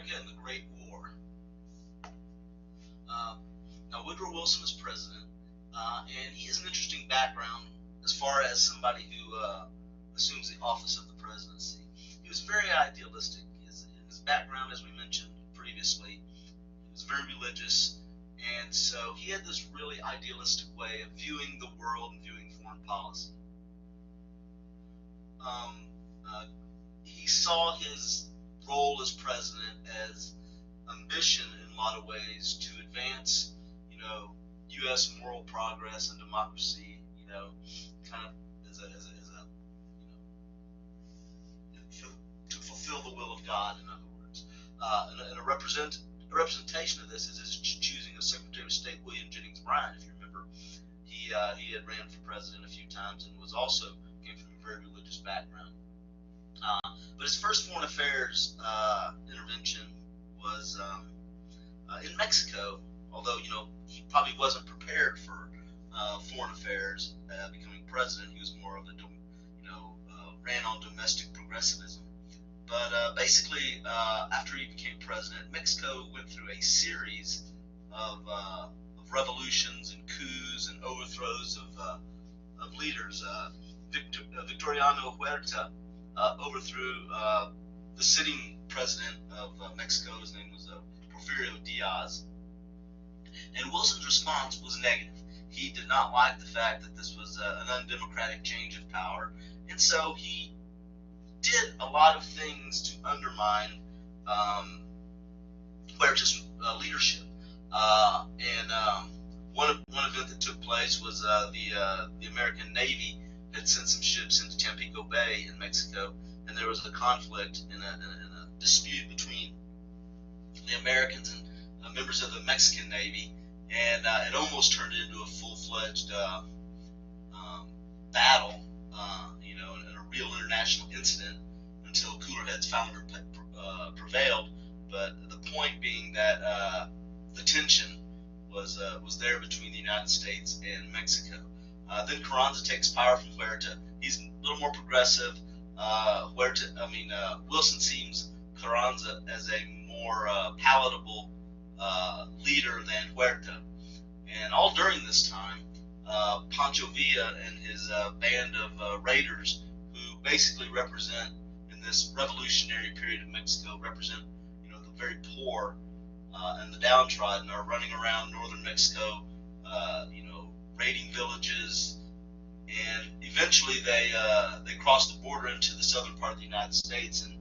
America and the Great War. Now, Woodrow Wilson is president, and he has an interesting background as far as somebody who assumes the office of the presidency. He was very idealistic. His background, as we mentioned previously, he was very religious, and so he had this really idealistic way of viewing the world and viewing foreign policy. He saw his role as president as a mission in a lot of ways to advance, U.S. moral progress and democracy, kind of as a to fulfill the will of God, in other words. And a representation of this is his choosing of Secretary of State William Jennings Bryan. If you remember, he had ran for president a few times and was also came from a very religious background. But his first foreign affairs intervention was in Mexico, although he probably wasn't prepared for foreign affairs. Becoming president, he was more of a ran on domestic progressivism. But basically, after he became president, Mexico went through a series of revolutions and coups and overthrows of leaders. Victoriano Huerta overthrew the sitting president of Mexico. His name was Porfirio Diaz. And Wilson's response was negative. He did not like the fact that this was an undemocratic change of power, and so he did a lot of things to undermine Huerta's leadership. And one event that took place was the American Navy had sent some ships into Tampico Bay in Mexico, and there was a conflict in a dispute between the Americans and members of the Mexican Navy, and it almost turned into a full-fledged battle, and a real international incident until cooler heads finally prevailed. But the point being that the tension was there between the United States and Mexico. Then Carranza takes power from Huerta. He's a little more progressive. Wilson seems Carranza as a more palatable leader than Huerta. And all during this time, Pancho Villa and his band of raiders, who basically represent, in this revolutionary period of Mexico, represent the very poor and the downtrodden, are running around northern Mexico, raiding villages, and eventually they cross the border into the southern part of the United States and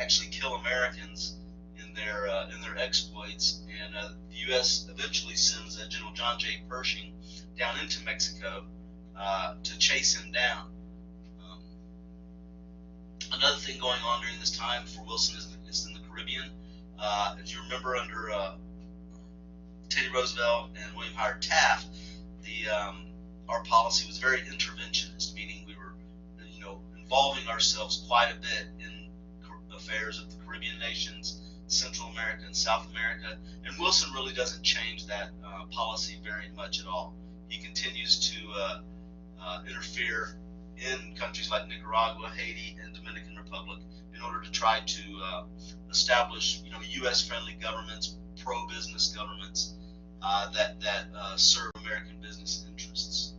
actually kill Americans in their exploits. And the U.S. eventually sends General John J. Pershing down into Mexico to chase him down. Another thing going on during this time for Wilson is in the Caribbean. If you remember, under Teddy Roosevelt and William Howard Taft, our policy was very interventionist, meaning we were, involving ourselves quite a bit in affairs of the Caribbean nations, Central America and South America. And Wilson really doesn't change that policy very much at all. He continues to interfere in countries like Nicaragua, Haiti, and Dominican Republic in order to try to establish, U.S.-friendly governments, pro-business governments that serve American business interests.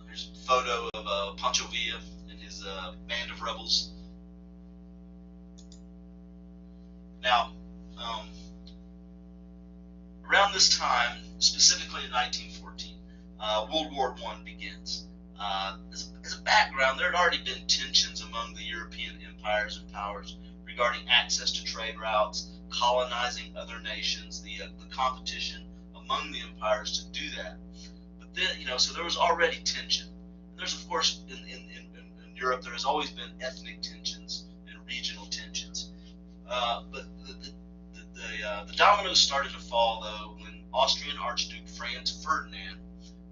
Here's a photo of Pancho Villa and his band of rebels. Now, around this time, specifically in 1914, World War I begins. As a background, there had already been tensions among the European empires and powers regarding access to trade routes, colonizing other nations, the competition among the empires to do that. But then, so there was already tension. And there's, of course, in Europe, there has always been ethnic tensions and regional tensions. But the dominoes started to fall, though, when Austrian Archduke Franz Ferdinand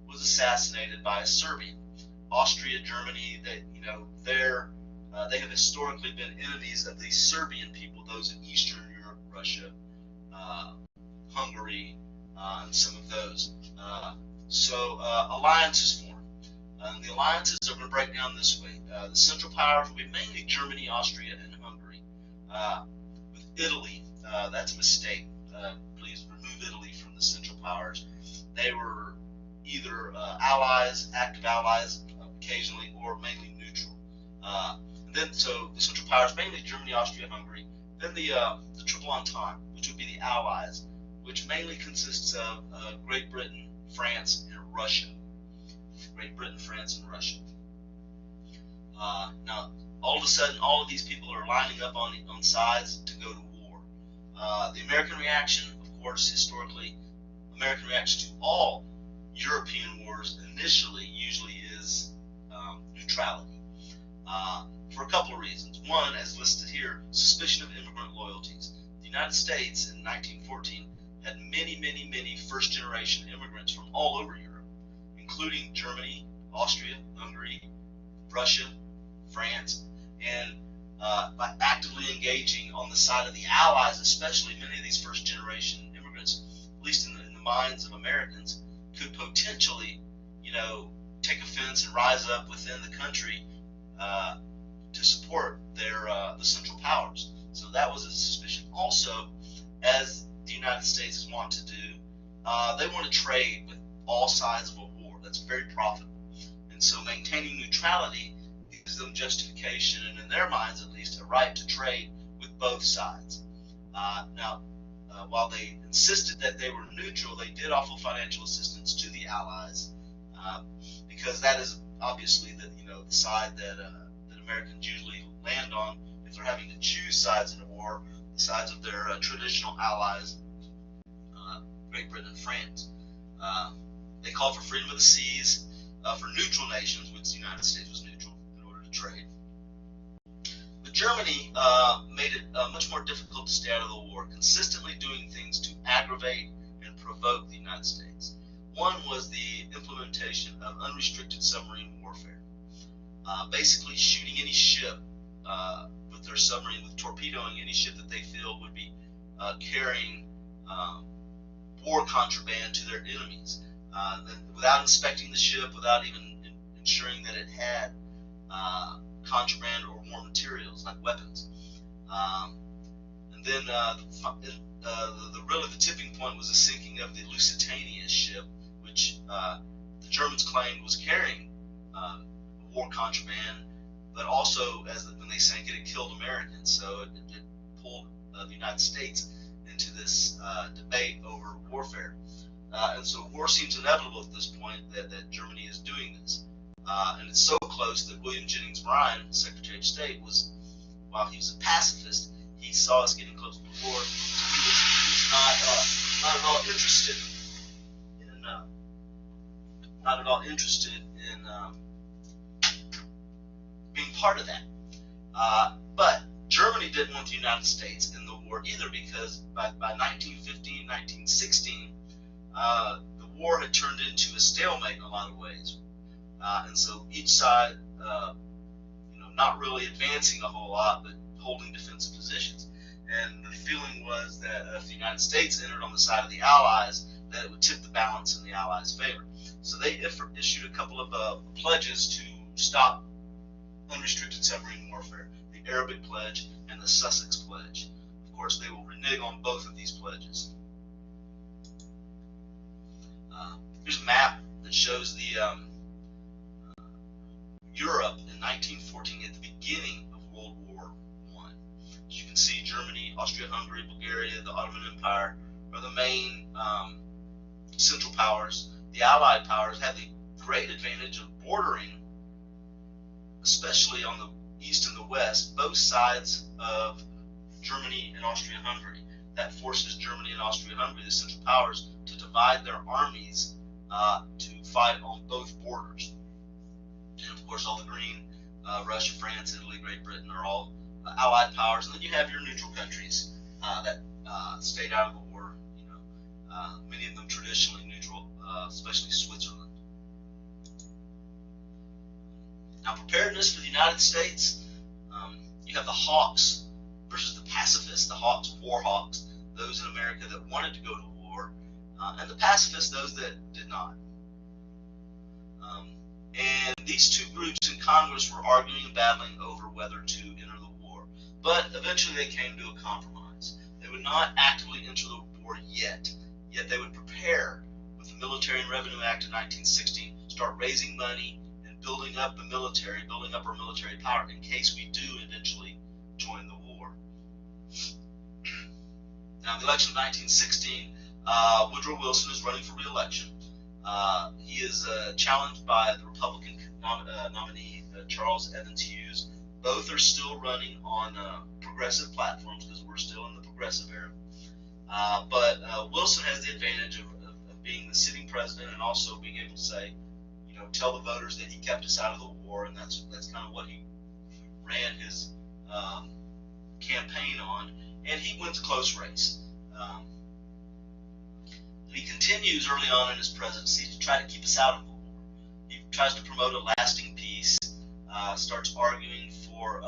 was assassinated by a Serbian. Austria, Germany, they have historically been enemies of the Serbian people, those in Eastern Europe, Russia, Hungary, and some of those. So alliance is formed. The alliances are going to break down this way. The Central Powers will be mainly Germany, Austria, and Hungary. With Italy, that's a mistake. Please remove Italy from the Central Powers. They were either allies, active allies occasionally, or mainly neutral. So the Central Powers, mainly Germany, Austria, Hungary. Then the Triple Entente, which would be the allies, which mainly consists of Great Britain, France, and Russia. Great Britain, France, and Russia. Now, all of a sudden, all of these people are lining up on sides to go to war. The American reaction, of course, historically, American reaction to all European wars initially usually is neutrality. For a couple of reasons. One, as listed here, suspicion of immigrant loyalties. The United States in 1914 had many first-generation immigrants from all over Europe, including Germany, Austria, Hungary, Russia, France, and by actively engaging on the side of the Allies, especially, many of these first-generation immigrants, at least in the minds of Americans, could potentially, take offense and rise up within the country to support the Central Powers. So that was a suspicion. Also, as the United States is wont to do, they want to trade with all sides of a war. That's very profitable. And so maintaining neutrality gives them justification, and in their minds at least, a right to trade with both sides. While they insisted that they were neutral, they did offer financial assistance to the Allies, because that is obviously the side that Americans usually land on if they're having to choose sides in a war, the sides of their traditional allies, Great Britain and France. They called for freedom of the seas for neutral nations, which the United States was neutral, in order to trade. But Germany made it much more difficult to stay out of the war, consistently doing things to aggravate and provoke the United States. One was the implementation of unrestricted submarine warfare. Basically shooting any ship with their submarine, with torpedoing any ship that they feel would be carrying war contraband to their enemies, without inspecting the ship, without even ensuring that it had contraband or war materials like weapons. And then the tipping point was the sinking of the Lusitania ship, which the Germans claimed was carrying war contraband, but also when they sank it, it killed Americans. So it pulled the United States into this debate over warfare. And so war seems inevitable at this point that Germany is doing this. And it's so close that William Jennings Bryan, Secretary of State, while he was a pacifist, he saw us getting close to war. He was not at all interested in being part of that. But Germany didn't want the United States in the war either, because by 1915, 1916, the war had turned into a stalemate in a lot of ways. And so each side, not really advancing a whole lot, but holding defensive positions. And the feeling was that if the United States entered on the side of the Allies, that it would tip the balance in the Allies' favor. So they issued a couple of pledges to stop unrestricted submarine warfare, the Arabic Pledge and the Sussex Pledge. Of course, they will renege on both of these pledges. Here's a map that shows the Europe in 1914 at the beginning of World War I. As you can see, Germany, Austria-Hungary, Bulgaria, the Ottoman Empire are the main Central Powers. The Allied powers had the great advantage of bordering, especially on the east and the west, both sides of Germany and Austria-Hungary. That forces Germany and Austria-Hungary, the Central Powers, to divide their armies to fight on both borders. And of course, all the green, Russia, France, Italy, Great Britain, are all Allied powers. And then you have your neutral countries that stayed out of the war. Many of them traditionally neutral, especially Switzerland. Now, preparedness for the United States, you have the hawks versus the pacifists. The hawks, war hawks, those in America that wanted to go to war, and the pacifists, those that did not. And these two groups in Congress were arguing and battling over whether to enter the war. But eventually they came to a compromise. They would not actively enter the war yet they would prepare with the Military and Revenue Act of 1916, start raising money and building up the military, building up our military power in case we do eventually join the war. Now, in the election of 1916, Woodrow Wilson is running for re-election. He is challenged by the Republican nominee, Charles Evans Hughes. Both are still running on progressive platforms because we're still in the progressive era. But Wilson has the advantage of being the sitting president and also being able to say, tell the voters that he kept us out of the war, and that's kind of what he ran his campaign on, and he wins a close race. He continues early on in his presidency to try to keep us out of the war. He tries to promote a lasting peace, starts arguing for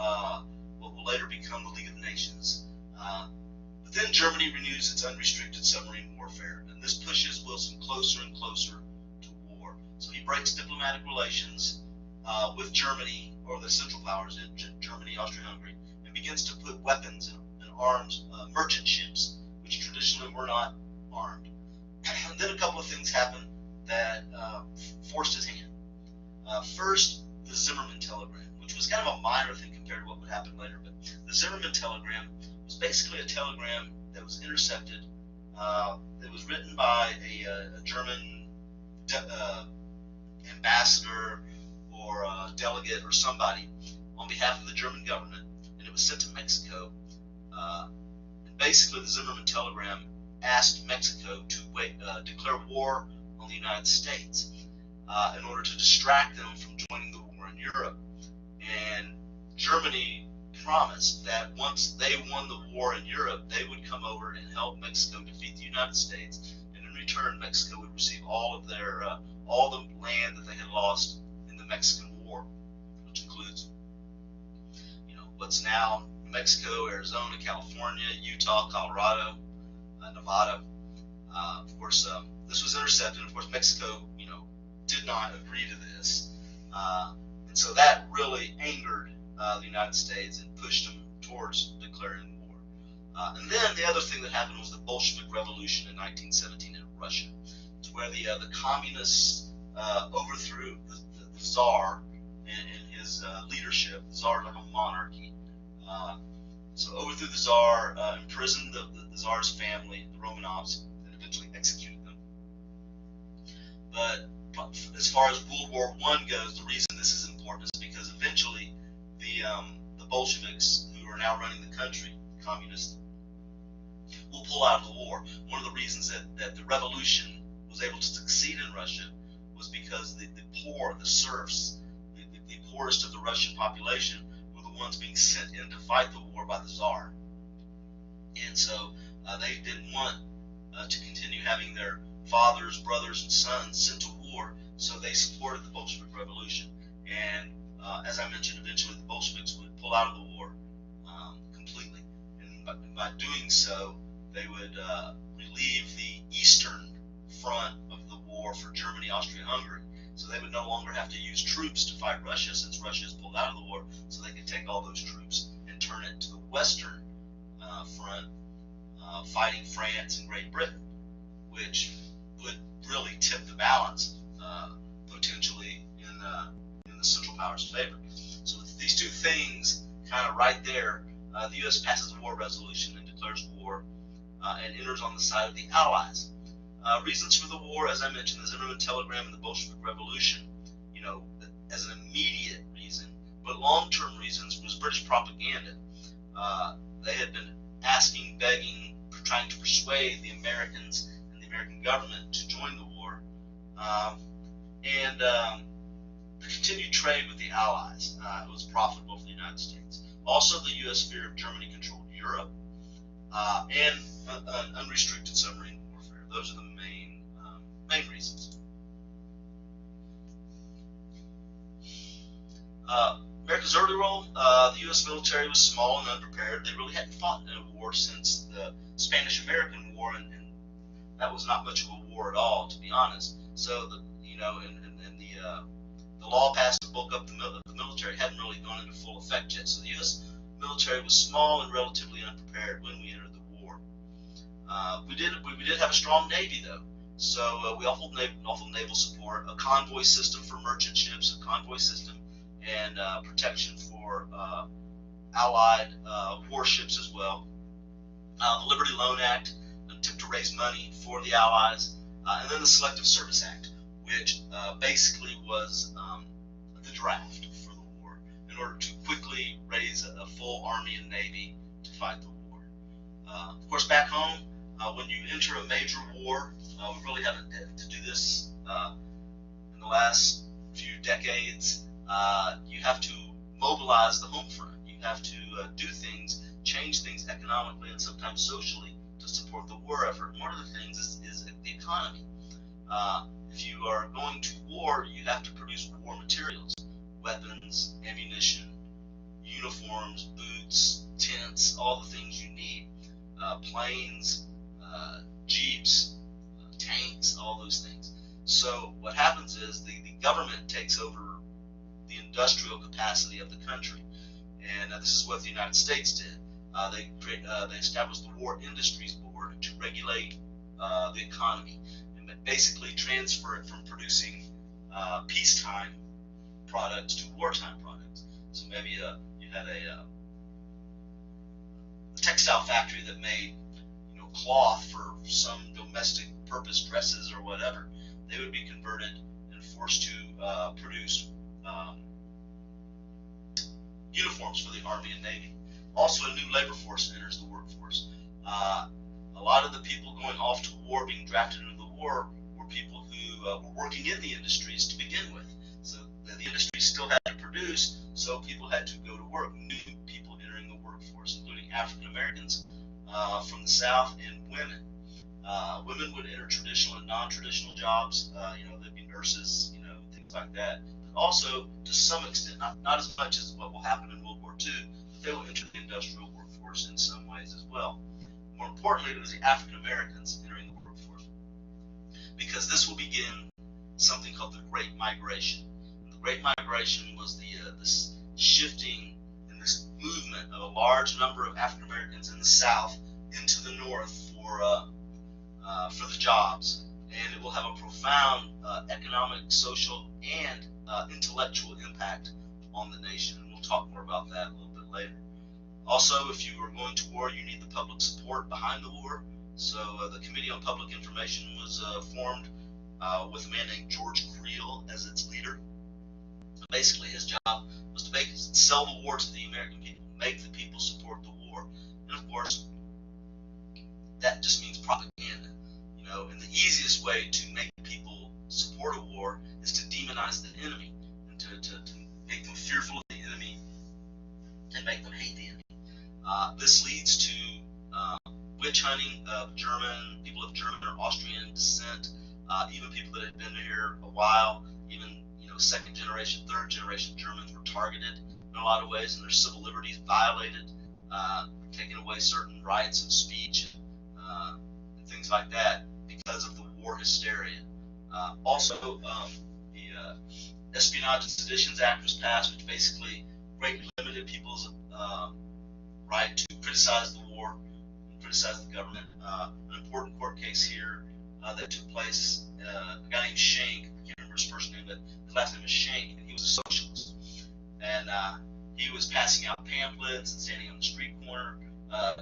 what will later become the League of Nations. But then Germany renews its unrestricted submarine warfare, and this pushes Wilson closer and closer to war. So he breaks diplomatic relations with Germany, or the Central Powers, Germany, Austria-Hungary, and begins to put weapons and arms, merchant ships, which traditionally were not armed. And then a couple of things happened that forced his hand. First, the Zimmerman telegram, which was kind of a minor thing compared to what would happen later, but the Zimmerman telegram was basically a telegram that was intercepted. It was written by a German ambassador or delegate or somebody on behalf of the German government, and it was sent to Mexico. And basically, the Zimmerman telegram asked Mexico to declare war on the United States in order to distract them from joining the war in Europe. And Germany promised that once they won the war in Europe, they would come over and help Mexico defeat the United States, and in return, Mexico would receive all of their all the land that they had lost in the Mexican War, which includes, what's now New Mexico, Arizona, California, Utah, Colorado, Nevada. Of course, this was intercepted. Of course, Mexico, did not agree to this, and so that really angered the United States and pushed them towards declaring war. And then the other thing that happened was the Bolshevik Revolution in 1917 in Russia. It's where the communists overthrew the Tsar and his leadership. The Tsar like a monarchy. So overthrew the Tsar, imprisoned the Tsar's family, the Romanovs, and eventually executed them. But as far as World War I goes, the reason this is important is because eventually the Bolsheviks, who are now running the country, the communists, will pull out of the war. One of the reasons that the revolution was able to succeed in Russia was because the poor, the serfs, the poorest of the Russian population were the ones being sent in to fight the war by the Tsar. And so they didn't want to continue having their fathers, brothers, and sons sent to war, so they supported the Bolshevik Revolution. And as I mentioned, eventually the Bolsheviks would pull out of the war completely. And by doing so, they would relieve the eastern front of the war for Germany, Austria-Hungary. So they would no longer have to use troops to fight Russia, since Russia has pulled out of the war, so they could take all those troops and turn it to the western front, fighting France and Great Britain, which would really tip the balance potentially in the Central Powers' favor. So with these two things kind of right there, the U.S. passes a war resolution and declares war and enters on the side of the Allies. Reasons for the war, as I mentioned, the Zimmerman telegram and the Bolshevik Revolution, as an immediate reason, but long-term reasons was British propaganda. They had been asking, begging, trying to persuade the Americans and the American government to join the war, and the continued trade with the Allies. It was profitable for the United States. Also, the U.S. fear of Germany controlled Europe, and unrestricted submarine warfare. Those are the main reasons. America's early role, the U.S. military was small and unprepared. They really hadn't fought in a war since the Spanish-American War, and that was not much of a war at all, to be honest. So, the law passed to bulk up the military hadn't really gone into full effect yet. So the U.S. military was small and relatively unprepared when we entered the war. We did have a strong navy though. So we offered naval support, a convoy system for merchant ships, a convoy system, and protection for Allied warships as well. The Liberty Loan Act, an attempt to raise money for the Allies, and then the Selective Service Act, which basically was the draft for the war in order to quickly raise a full army and navy to fight the war. Of course, back home, when you enter a major war, we really haven't had to do this in the last few decades. You have to mobilize the home front. You have to do things, change things economically and sometimes socially to support the war effort. And one of the things is the economy. If you are going to war, you have to produce war materials, weapons, ammunition, uniforms, boots, tents, all the things you need, planes, jeeps, tanks, all those things. So what happens is the government takes over the industrial capacity of the country, and this is what the United States did. They established the War Industries Board to regulate the economy and basically transfer it from producing peacetime products to wartime products. So maybe you had a textile factory that made cloth for some domestic purpose, dresses or whatever. They would be converted and forced to produce uniforms for the Army and Navy. Also, a new labor force enters the workforce. A lot of the people going off to war, being drafted into the war, were people who were working in the industries to begin with. So the industry still had to produce, so people had to go to work. New people entering the workforce, including African Americans from the South and women. Women would enter traditional and non-traditional jobs. They'd be nurses, things like that. But also, to some extent, not as much as what will happen in World War II, but they will enter the industrial workforce in some ways as well. More importantly, it was the African Americans entering the workforce, because this will begin something called the Great Migration. And the Great Migration was this shifting and this movement of a large number of African Americans in the South into the North for the jobs, and it will have a profound economic, social, and intellectual impact on the nation. And we'll talk more about that a little bit later. Also, if you are going to war, you need the public support behind the war. So the Committee on Public Information was formed with a man named George Creel as its leader. Basically, his job was to sell the war to the American people, make the people support the war. And of course, that just means propaganda. And the easiest way to make people support a war is to demonize the enemy and to make them fearful of the enemy and make them hate the enemy. This leads to witch hunting of people of German or Austrian descent, even people that had been here a while, even second generation, third generation Germans were targeted in a lot of ways, and their civil liberties violated, taking away certain rights of speech and things like that because of the war hysteria. Also, the Espionage and Seditions Act was passed, which basically greatly limited people's right to criticize the war and criticize the government. An important court case here that took place, a guy named Schenck, I can't remember his first name, but his last name was Schenck, and he was a socialist. And he was passing out pamphlets and standing on the street corner,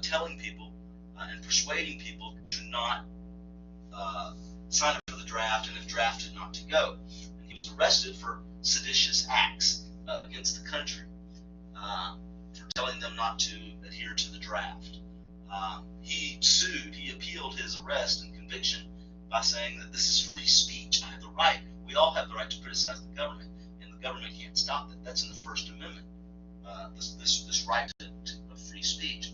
telling people and persuading people to not sign up for the draft, and if drafted, not to go. And he was arrested for seditious acts against the country, for telling them not to adhere to the draft. He sued, he appealed his arrest and conviction by saying that this is free speech. I have the right, we all have the right to criticize the government, and the government can't stop that. That's in the First Amendment, this right to free speech.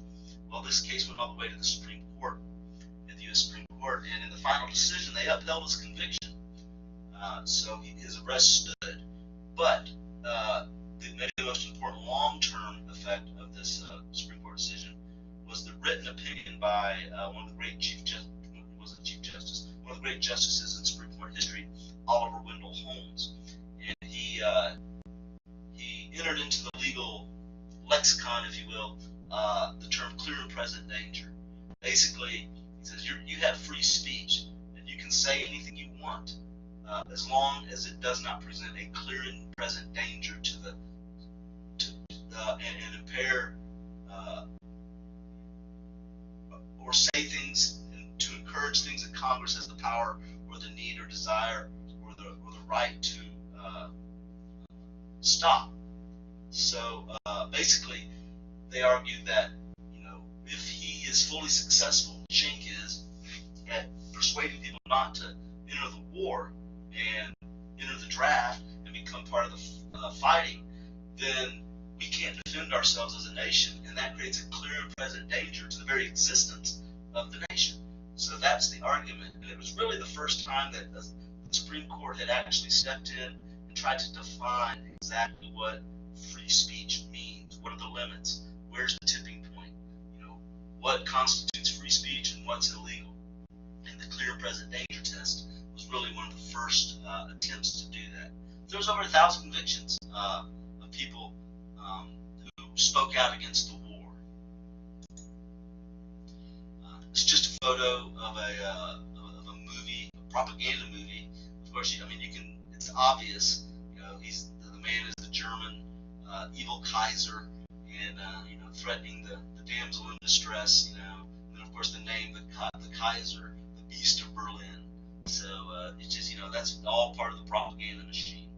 Well, this case went all the way to the Supreme Court, at the U.S. Supreme Court, and in the final decision, they upheld his conviction. So his arrest stood. But maybe the most important long-term effect of this Supreme Court decision was the written opinion by one of the great one of the great justices in Supreme Court history, Oliver Wendell Holmes. And he legal lexicon, if you will, the term clear and present danger. Basically, he says you have free speech, and you can say anything you want, as long as it does not present a clear and present danger to the and impair or say things to encourage things that Congress has the power or the need or desire or the right to stop. So basically, they argued that if he is fully successful, Schenck is, at persuading people not to enter the war and enter the draft and become part of the fighting, then we can't defend ourselves as a nation, and that creates a clear and present danger to the very existence of the nation. So that's the argument, and it was really the first time that the Supreme Court had actually stepped in and tried to define exactly what free speech means. What are the limits? Where's the tipping point? What constitutes free speech and what's illegal? And the clear and present danger test was really one of the first attempts to do that. There was over 1,000 convictions of people who spoke out against the war. It's just a photo of a movie, a propaganda movie. Of course, it's obvious. The man is the German evil Kaiser, and threatening the damsel in distress. And then of course the name, the Kaiser, the Beast of Berlin. So it's just that's all part of the propaganda machine.